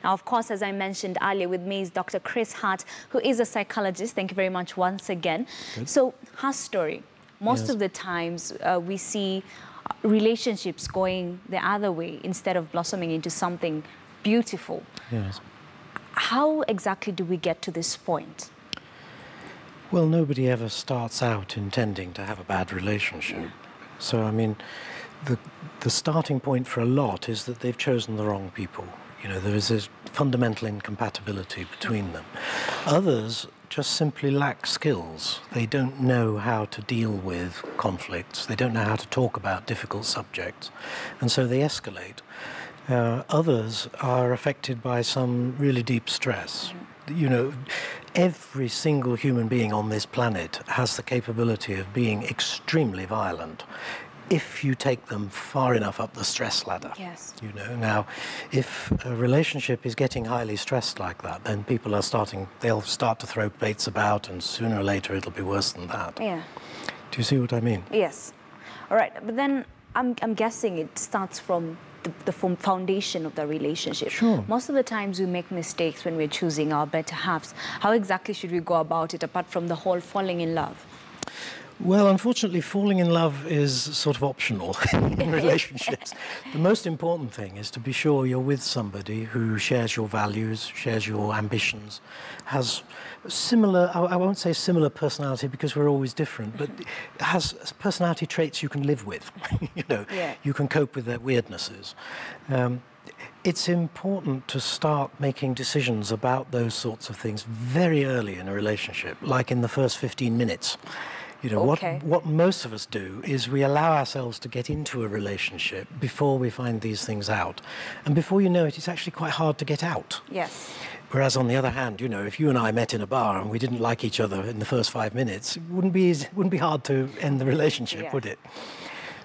Now, of course, as I mentioned earlier, with me is Dr. Chris Hart, who is a psychologist. Thank you very much once again. Good. So, her story. Most of the times we see relationships going the other way instead of blossoming into something beautiful. Yes. How exactly do we get to this point? Well, nobody ever starts out intending to have a bad relationship. Yeah. So, I mean, the starting point for a lot is that they've chosen the wrong people. You know, there is a fundamental incompatibility between them. Others just simply lack skills. They don't know how to deal with conflicts. They don't know how to talk about difficult subjects. And so they escalate. Others are affected by some really deep stress. You know, every single human being on this planet has the capability of being extremely violent if you take them far enough up the stress ladder. Yes. You know, now, if a relationship is getting highly stressed like that, then people are they'll start to throw plates about, and sooner or later it'll be worse than that. Yeah. Do you see what I mean? Yes. All right, but then I'm guessing it starts from the foundation of the relationship. Sure. Most of the times we make mistakes when we're choosing our better halves. How exactly should we go about it, apart from the whole falling in love? Well, unfortunately, falling in love is sort of optional in relationships. The most important thing is to be sure you're with somebody who shares your values, shares your ambitions, has similar, I won't say similar personality because we're always different, but has personality traits you can live with. You know, you can cope with their weirdnesses. It's important to start making decisions about those sorts of things very early in a relationship, like in the first 15 minutes. You know, what most of us do is we allow ourselves to get into a relationship before we find these things out. And before you know it, it's actually quite hard to get out. Yes. Whereas on the other hand, you know, if you and I met in a bar and we didn't like each other in the first 5 minutes, it wouldn't be hard to end the relationship, would it?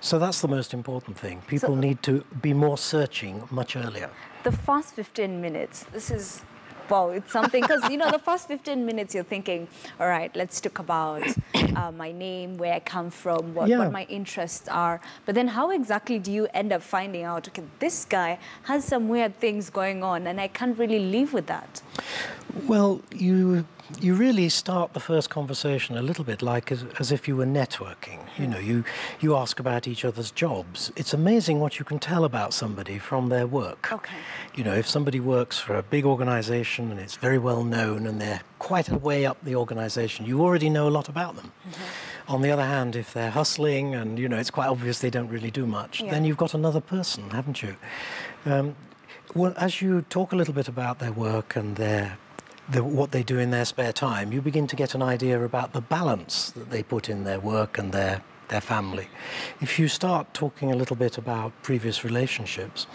So that's the most important thing. People need to be more searching much earlier. The first 15 minutes, this is... Wow, it's something, because, you know, the first 15 minutes you're thinking, all right, let's talk about my name, where I come from, what my interests are. But then how exactly do you end up finding out, okay, this guy has some weird things going on and I can't really live with that? Well, you really start the first conversation a little bit like as if you were networking. You know, you ask about each other's jobs. It's amazing what you can tell about somebody from their work. Okay. You know, if somebody works for a big organization and it's very well known and they're quite a way up the organization, you already know a lot about them. On the other hand, if they're hustling and, you know, it's quite obvious they don't really do much, then you've got another person, haven't you? Well, as you talk a little bit about their work and what they do in their spare time, you begin to get an idea about the balance that they put in their work and their family. If you start talking a little bit about previous relationships,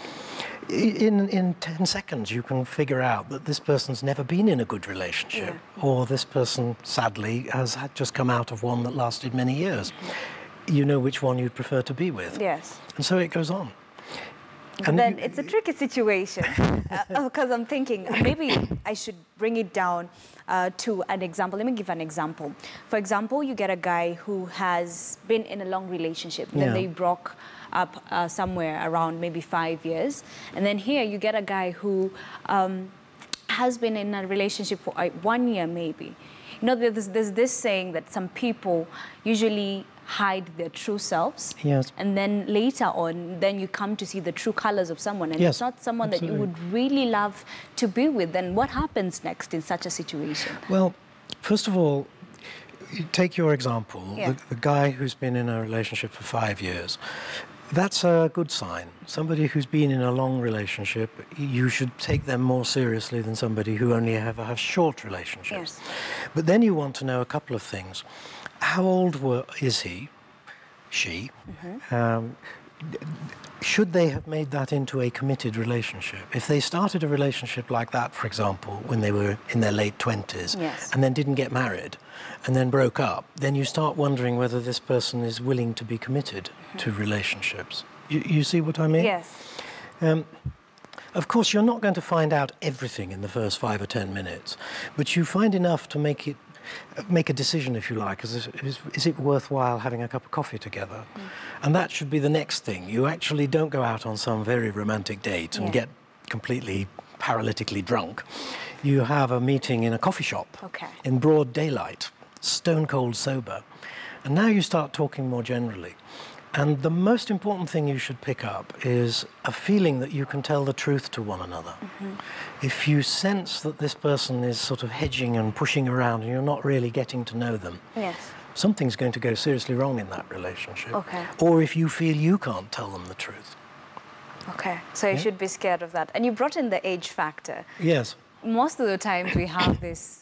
in 10 seconds you can figure out that this person's never been in a good relationship, or this person, sadly, has just come out of one that lasted many years. You know which one you'd prefer to be with. Yes. And so it goes on. And then it's a tricky situation, because I'm thinking maybe I should bring it down to an example. Let me give an example. For example, you get a guy who has been in a long relationship, then they broke up somewhere around maybe 5 years. And then here you get a guy who has been in a relationship for 1 year maybe. You know, there's this saying that some people usually hide their true selves, and then later on, then you come to see the true colors of someone, and it's not someone that you would really love to be with. Then what happens next in such a situation? Well, first of all, you take your example, the guy who's been in a relationship for 5 years. That's a good sign. Somebody who's been in a long relationship, you should take them more seriously than somebody who only have short relationships. But then you want to know a couple of things. How old is he, she? Should they have made that into a committed relationship? If they started a relationship like that, for example, when they were in their late 20s, and then didn't get married, and then broke up, then you start wondering whether this person is willing to be committed to relationships. You see what I mean? Yes. Of course, you're not going to find out everything in the first 5 or 10 minutes, but you find enough to make a decision, if you like. Is it worthwhile having a cup of coffee together? And that should be the next thing. You actually don't go out on some very romantic date and get completely paralytically drunk. You have a meeting in a coffee shop in broad daylight, stone cold sober. And now you start talking more generally. And the most important thing you should pick up is a feeling that you can tell the truth to one another. If you sense that this person is sort of hedging and pushing around and you're not really getting to know them, something's going to go seriously wrong in that relationship. Or if you feel you can't tell them the truth. So you should be scared of that. And you brought in the age factor. Yes. Most of the times we have this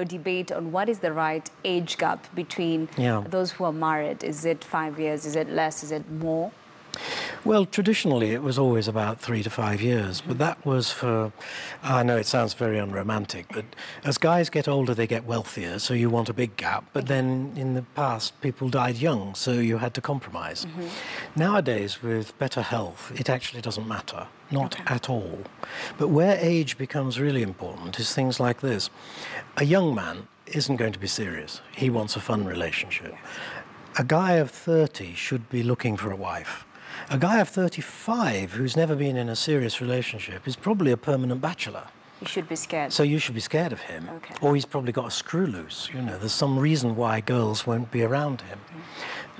debate on what is the right age gap between those who are married. Is it 5 years? Is it less? Is it more? Well, traditionally it was always about 3 to 5 years, but that was for, I know it sounds very unromantic, but as guys get older they get wealthier, so you want a big gap, but then in the past people died young, so you had to compromise. Nowadays, with better health, it actually doesn't matter, not at all. But where age becomes really important is things like this. A young man isn't going to be serious. He wants a fun relationship. A guy of 30 should be looking for a wife. A guy of 35 who's never been in a serious relationship is probably a permanent bachelor. You should be scared. So you should be scared of him. Or he's probably got a screw loose. There's some reason why girls won't be around him.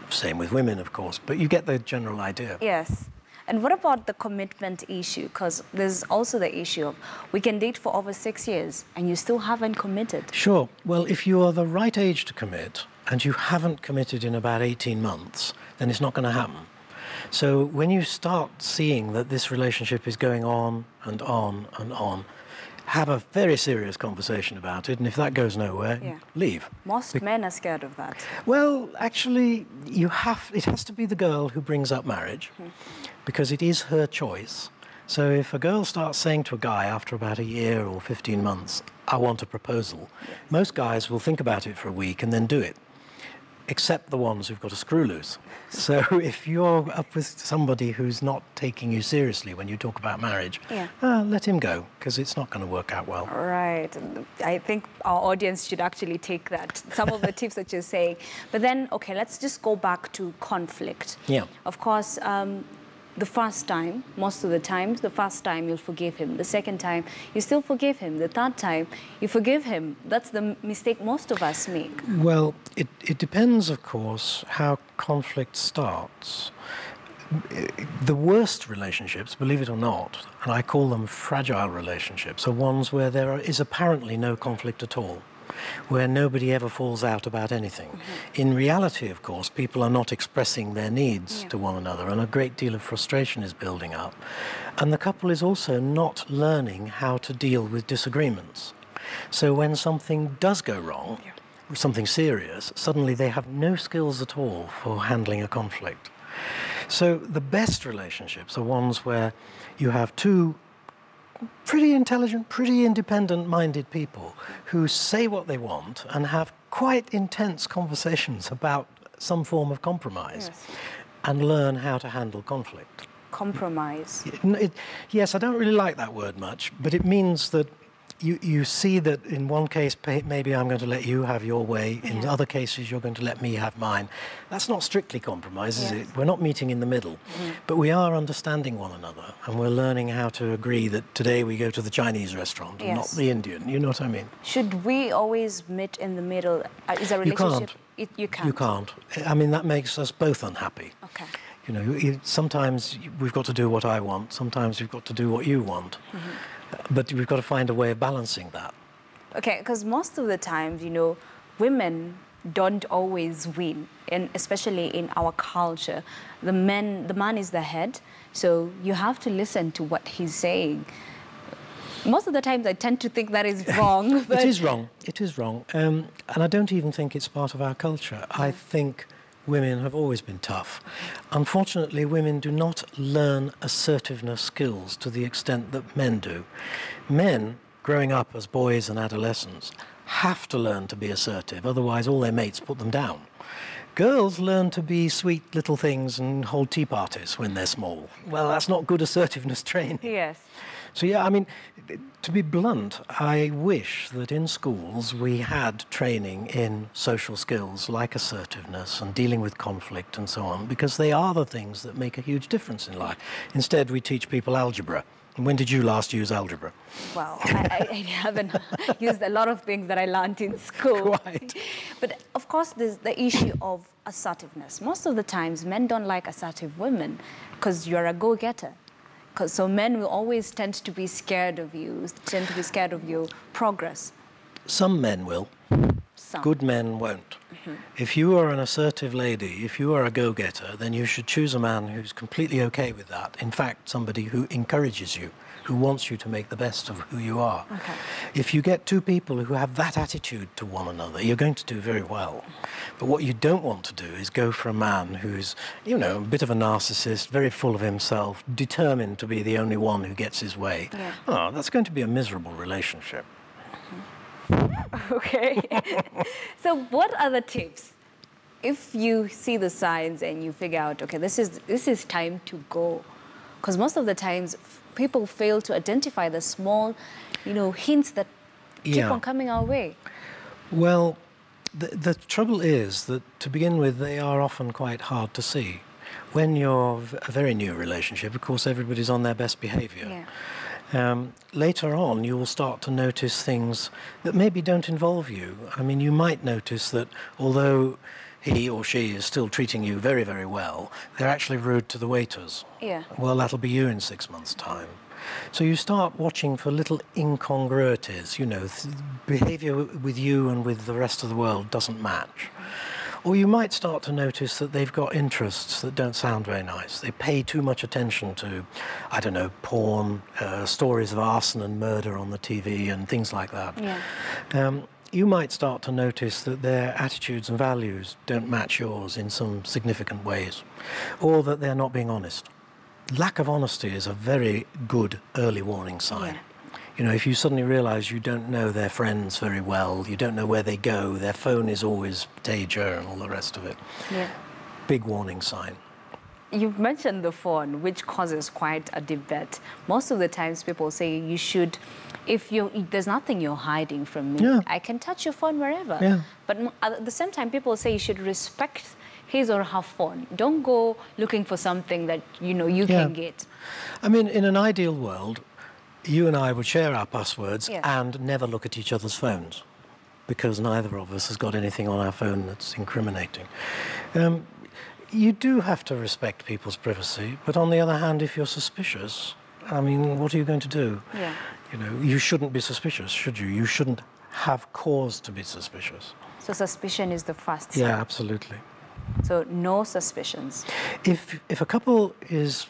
Same with women, of course, but you get the general idea. Yes. And what about the commitment issue? Because there's also the issue of we can date for over 6 years and you still haven't committed. Sure. Well, if you are the right age to commit and you haven't committed in about 18 months, then it's not going to happen. So when you start seeing that this relationship is going on and on and on, have a very serious conversation about it, and if that goes nowhere, leave. Most men are scared of that. Well, actually, it has to be the girl who brings up marriage, because it is her choice. So if a girl starts saying to a guy after about a year or 15 months, I want a proposal, most guys will think about it for a week and then do it, except the ones who've got a screw loose. So if you're up with somebody who's not taking you seriously when you talk about marriage, let him go, because it's not going to work out well. Right. I think our audience should actually take that, some of the tips that you're saying. But then, okay, let's just go back to conflict. Of course, the first time, most of the times, the first time you'll forgive him. The second time, you still forgive him. The third time, you forgive him. That's the mistake most of us make. Well, it depends, of course, how conflict starts. The worst relationships, believe it or not, and I call them fragile relationships, are ones where there is apparently no conflict at all, where nobody ever falls out about anything. In reality, of course, people are not expressing their needs to one another, and a great deal of frustration is building up. And the couple is also not learning how to deal with disagreements. So when something does go wrong, something serious, suddenly they have no skills at all for handling a conflict. So the best relationships are ones where you have two pretty intelligent, pretty independent-minded people who say what they want and have quite intense conversations about some form of compromise and learn how to handle conflict. Compromise? Yes, I don't really like that word much, but it means that you see that in one case, maybe I'm going to let you have your way. In other cases, you're going to let me have mine. That's not strictly compromise, is it? We're not meeting in the middle. But we are understanding one another, and we're learning how to agree that today we go to the Chinese restaurant and not the Indian. You know what I mean? Should we always meet in the middle? Is a relationship... You can't. You can't. I mean, that makes us both unhappy. Sometimes we've got to do what I want. Sometimes we've got to do what you want. But we've got to find a way of balancing that. Okay, because most of the times, women don't always win, and especially in our culture. The man is the head, so you have to listen to what he's saying. Most of the times I tend to think that is wrong. But... It is wrong. It is wrong. And I don't even think it's part of our culture. I think women have always been tough. Unfortunately, women do not learn assertiveness skills to the extent that men do. Men, growing up as boys and adolescents, have to learn to be assertive, otherwise all their mates put them down. Girls learn to be sweet little things and hold tea parties when they're small. Well, that's not good assertiveness training. Yes. So, I mean, to be blunt, I wish that in schools we had training in social skills like assertiveness and dealing with conflict and so on, because they are the things that make a huge difference in life. Instead, we teach people algebra. When did you last use algebra? Well, I haven't used a lot of things that I learned in school. Quite. But of course, there's the issue of assertiveness. Most of the times, men don't like assertive women because you're a go-getter. So men will always tend to be scared of you, tend to be scared of your progress. Some men will. Some. Good men won't. If you are an assertive lady, if you are a go-getter, then you should choose a man who's completely okay with that. In fact, somebody who encourages you, who wants you to make the best of who you are. Okay. If you get two people who have that attitude to one another, you're going to do very well. But what you don't want to do is go for a man who's, you know, a bit of a narcissist, very full of himself, determined to be the only one who gets his way. Yeah. Oh, that's going to be a miserable relationship. Okay. So what are the tips? If you see the signs and you figure out, okay, this is time to go. Because most of the times people fail to identify the small, you know, hints that keep on coming our way. Well, the trouble is that to begin with, they are often quite hard to see. When you're a very new relationship, of course, everybody's on their best behavior. Yeah. Later on, you will start to notice things that maybe don't involve you. I mean, you might notice that although he or she is still treating you very, very well, they're actually rude to the waiters. Yeah. Well, that'll be you in 6 months' time. So you start watching for little incongruities, you know, behavior with you and with the rest of the world doesn't match. Or you might start to notice that they've got interests that don't sound very nice. They pay too much attention to, I don't know, porn, stories of arson and murder on the TV and things like that. Yeah. You might start to notice that their attitudes and values don't match yours in some significant ways, or that they're not being honest. Lack of honesty is a very good early warning sign. Yeah. You know, if you suddenly realize you don't know their friends very well, you don't know where they go, their phone is always danger and all the rest of it. Yeah. Big warning sign. You've mentioned the phone, which causes quite a debate. Most of the times people say you should, there's nothing you're hiding from me, I can touch your phone wherever. Yeah. But at the same time, people say you should respect his or her phone. Don't go looking for something that, you know, you can get. I mean, in an ideal world, you and I would share our passwords and never look at each other's phones, because neither of us has got anything on our phone that's incriminating. You do have to respect people's privacy, but on the other hand, if you're suspicious, I mean, what are you going to do? Yeah. You know, you shouldn't be suspicious, should you? You shouldn't have cause to be suspicious. So suspicion is the first step. Yeah, absolutely. So no suspicions. If a couple is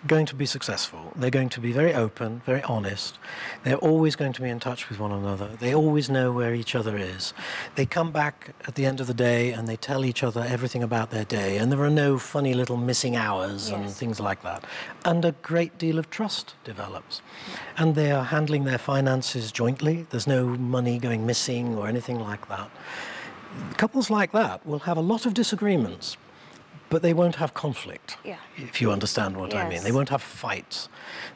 going to be successful, they're going to be very open, very honest. They're always going to be in touch with one another. They always know where each other is. They come back at the end of the day and they tell each other everything about their day, and there are no funny little missing hours and things like that. And a great deal of trust develops. And they are handling their finances jointly. There's no money going missing or anything like that. Couples like that will have a lot of disagreements, but they won't have conflict, if you understand what I mean. They won't have fights.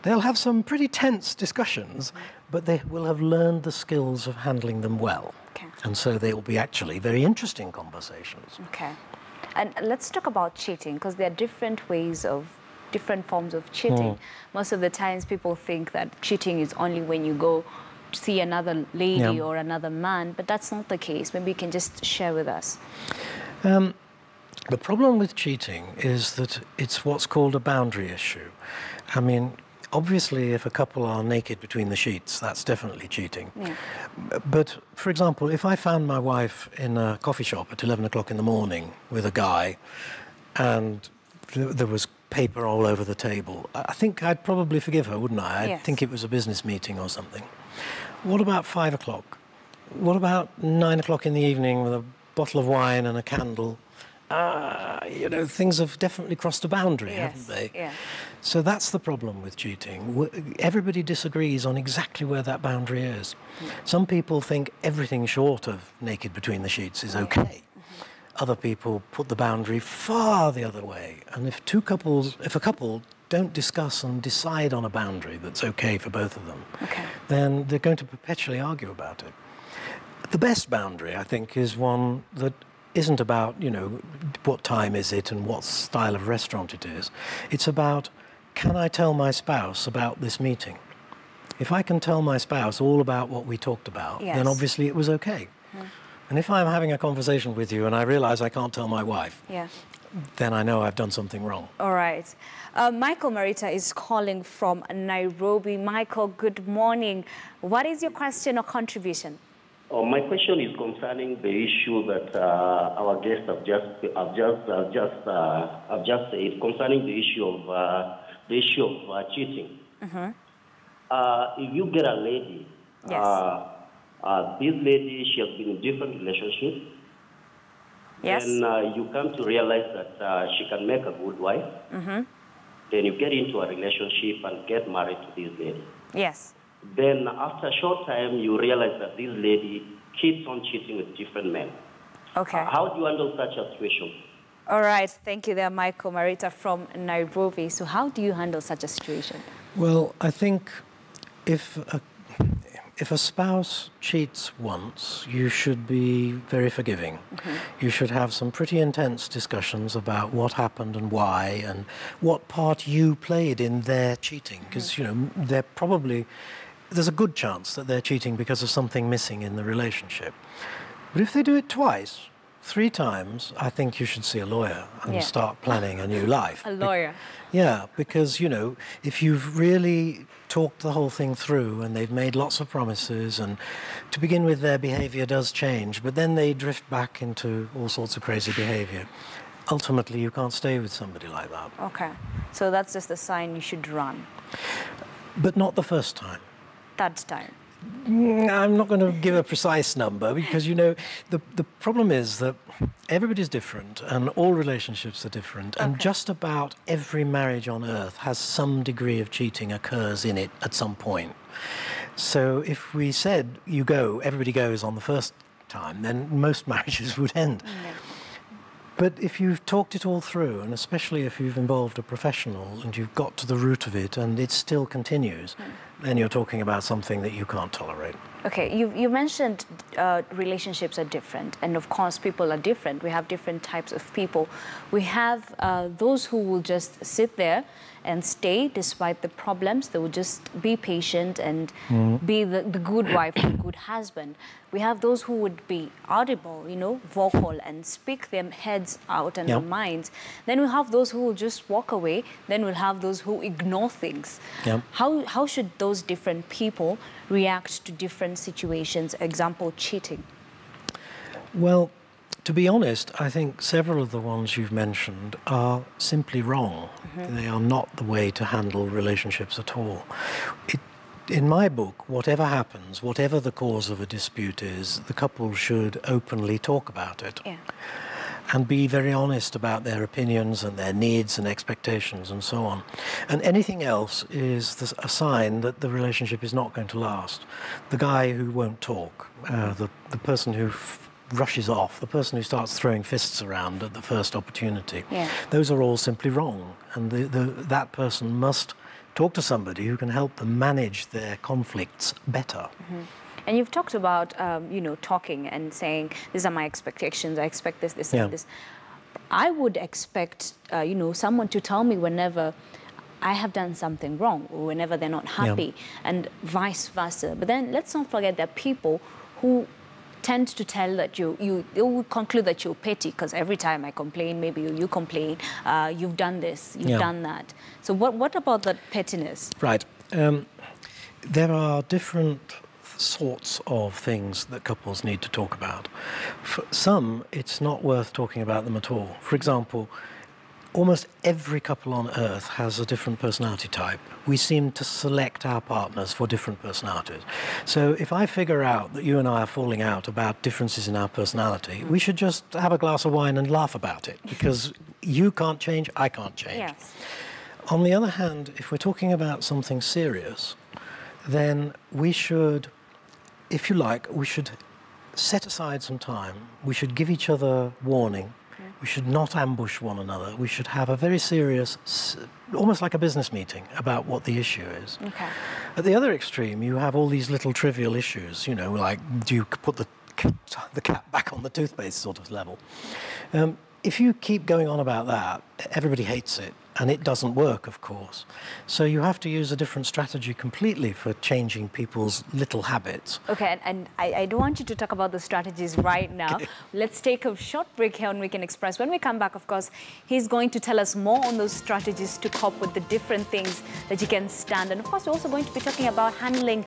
They'll have some pretty tense discussions, but they will have learned the skills of handling them well. Okay. And so they will be actually very interesting conversations. Okay. And let's talk about cheating, because there are different forms of cheating. Most of the times people think that cheating is only when you go to see another lady or another man, but that's not the case. Maybe you can just share with us. The problem with cheating is that it's what's called a boundary issue. I mean, obviously, if a couple are naked between the sheets, that's definitely cheating. Yeah. But, for example, if I found my wife in a coffee shop at 11 o'clock in the morning with a guy and there was paper all over the table, I think I'd probably forgive her, wouldn't I? I'd think it was a business meeting or something. What about 5 o'clock? What about 9 o'clock in the evening with a bottle of wine and a candle? You know, things have definitely crossed a boundary, haven't they? Yeah. So that's the problem with cheating. Everybody disagrees on exactly where that boundary is. Some people think everything short of naked between the sheets is okay. Other people put the boundary far the other way. And if a couple don't discuss and decide on a boundary that's okay for both of them, then they're going to perpetually argue about it. The best boundary, I think, is one that isn't about, you know, what time is it and what style of restaurant it is. It's about can I tell my spouse about this meeting? If I can tell my spouse all about what we talked about, then obviously it was okay. And if I'm having a conversation with you and I realize I can't tell my wife, then I know I've done something wrong. All right. Michael Marita is calling from Nairobi. Michael, good morning. What is your question or contribution? My question is concerning the issue that our guests have just said concerning the issue of cheating. If you get a lady, this lady, she has been in different relationships. Then you come to realize that she can make a good wife. Then you get into a relationship and get married to this lady. Yes. Then after a short time, you realize that this lady keeps on cheating with different men. Okay. How do you handle such a situation? All right. Thank you there, Michael Marita from Nairobi. So how do you handle such a situation? Well, I think if a spouse cheats once, you should be very forgiving. You should have some pretty intense discussions about what happened and why and what part you played in their cheating. Because, you know, there's a good chance that they're cheating because of something missing in the relationship. But if they do it twice, 3 times, I think you should see a lawyer and start planning a new life. A lawyer. Yeah, because, you know, if you've really talked the whole thing through and they've made lots of promises, and to begin with their behavior does change, but then they drift back into all sorts of crazy behavior. Ultimately, you can't stay with somebody like that. Okay. So that's just a sign you should run. But not the first time. Third time. I'm not going to give a precise number because, you know, the problem is that everybody's different and all relationships are different, and just about every marriage on earth has some degree of cheating occurs in it at some point. So if we said everybody goes on the first time, then most marriages would end. But if you've talked it all through, and especially if you've involved a professional and you've got to the root of it and it still continues, then you're talking about something that you can't tolerate. Okay, you mentioned relationships are different, and of course people are different. We have different types of people. We have those who will just sit there and stay despite the problems. They will just be patient and be the good wife or good husband. We have those who would be audible, you know, vocal and speak their heads out and their minds. Then we have those who will just walk away. Then we'll have those who ignore things. How should those different people react to different situations? Example, cheating. Well, to be honest, I think several of the ones you've mentioned are simply wrong. They are not the way to handle relationships at all. In my book, whatever happens, whatever the cause of a dispute is, the couple should openly talk about it. And be very honest about their opinions and their needs and expectations and so on. And anything else is a sign that the relationship is not going to last. The guy who won't talk, the person who rushes off, the person who starts throwing fists around at the first opportunity, those are all simply wrong. And that person must talk to somebody who can help them manage their conflicts better. And you've talked about, you know, talking and saying, these are my expectations, I expect this, this, and this. I would expect, you know, someone to tell me whenever I have done something wrong or whenever they're not happy, and vice versa. But then let's not forget that people who tend to tell that they will conclude that you're petty because every time I complain, maybe you complain, you've done this, you've done that. So what about that pettiness? Right. There are different sorts of things that couples need to talk about. For some, it's not worth talking about them at all. For example, almost every couple on earth has a different personality type. We seem to select our partners for different personalities. So if I figure out that you and I are falling out about differences in our personality, we should just have a glass of wine and laugh about it, because you can't change, I can't change. On the other hand, if we're talking about something serious, then we should, if you like, we should set aside some time. We should give each other warning. We should not ambush one another. We should have a very serious, almost like a business meeting about what the issue is. At the other extreme, you have all these little trivial issues, you know, like do you put the cap back on the toothpaste sort of level. If you keep going on about that, everybody hates it, and it doesn't work, of course. So you have to use a different strategy completely for changing people's little habits. Okay, and I don't want you to talk about the strategies right now. Okay. Let's take a short break here on Weekend Express. When we come back, of course, he's going to tell us more on those strategies to cope with the different things that you can stand. And of course, we're also going to be talking about handling